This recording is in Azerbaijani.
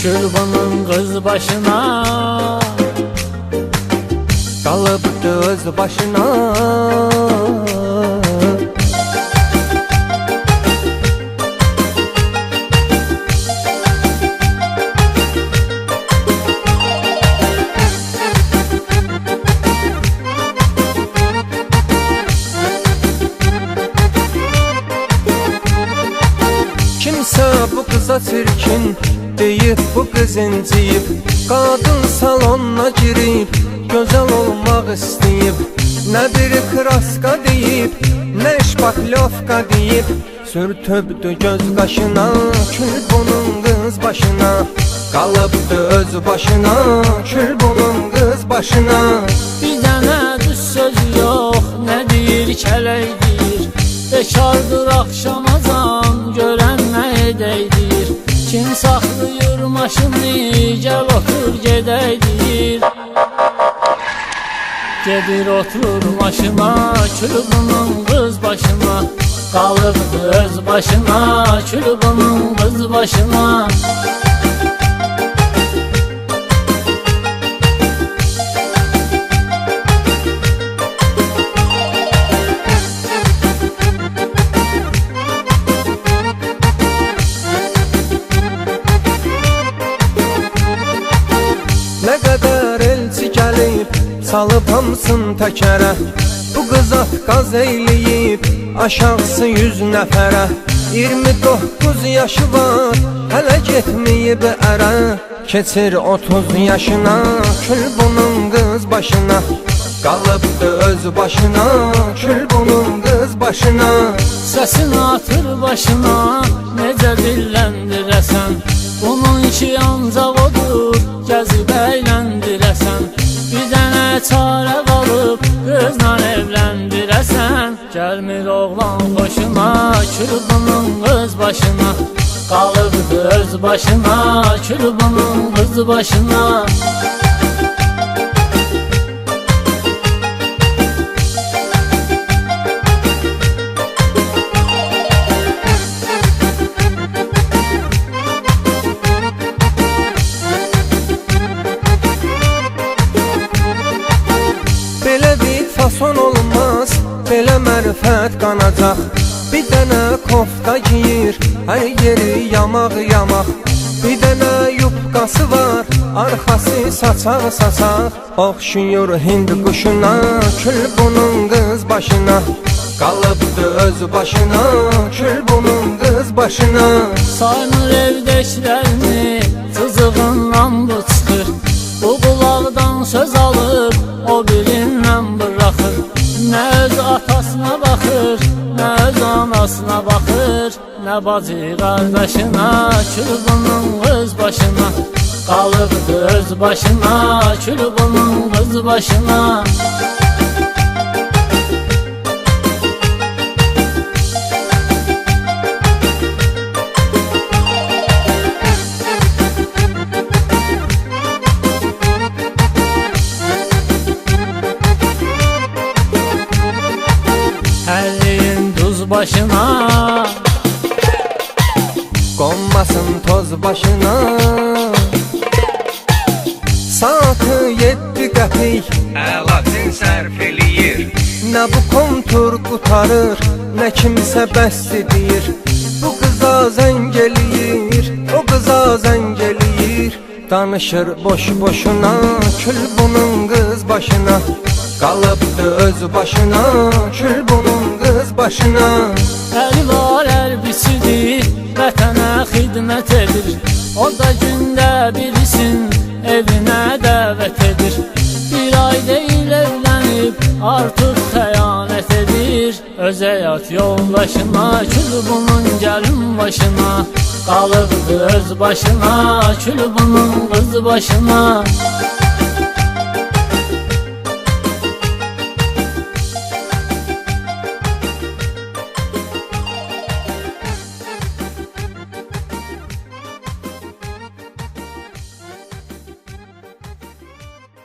Kül kız başına, kalıbdı öz başına. Kimse bu kıza çirkin deyip, bu kız inciyip, kadın salonuna girip güzel olmak isteyip, ne bir kraska deyip, ne şpaklovka deyip, sürtübdü göz kaşına, kül bunun kız başına. Kalıbdı öz başına, kül bunun kız başına. bir dənə düz söz yok, ne deyir kələkdir. Bekardır akşamacan, görən nə edəydir. Kim saxlayır maşını, gel otur gedəydir. Gedir oturur maşına, kül bunun kız başına. Qalıbdı öz başına, kül bunun kız başına. Ne kadar elçi gelip, salıp hamsın təkərə. Bu qız qaz eyləyib, aşağısı 100 nəfərə. 29 yaşı var, hələ getməyib ərə. Keçir 30 yaşına, kül bunun qız başına. Qalıbdı öz başına, kül bunun qız başına. Səsini atır başına, necə dilləndirəsən. Bunun ki ancaq odur, gəzib əyləndirəsən. Bir dənə çarə qalıb, qızla evləndirəsən. Gəlmir oğlan xoşuna, kül bunun qız başına. Qalıbdı öz başına, kül bunun qız başına. Belə bir fason olmaz, belə mərifət qanacaq. Bir dənə kofta giyir, hər yeri yamaq yamaq. Bir dənə yubqası var, arxası saçaq saçaq. Oxşuyur hind quşuna, kül bunun qız başına. Qalıbdı öz başına, kül bunun qız başına. Saymır evdəkilərini, cızığından bu çıxır. Bu qulaqdan söz alır, o birindən bıraxır. Nə öz atasına baxır, nə öz anasına baxır. Nə bacı qardaşına, kül bunun qız başına. Qalıbdı öz başına, kül bunun qız başına. Əlin duz başına, qonmasın toz başına. Saatı 7 qəpik, Əlatin sərf eləyir. nə bu kontur qutarır, nə kimsə bəs edir. Bu qıza zəng eləyir, o qıza zəng eləyir. Danışır boş boşuna, kül bunun qız başına. Qalıbdı öz başına, kül bunun qız başına. əli var ərbisidir, vətənə xidmət edir. O da gündə birisin, evinə dəvət edir. Bir ay deyil evlənib, artıq xəyanət edir. Öz həyat yoldaşına, kül bunun gəlin başına. Qalıbdı öz başına, kül bunun qız başına.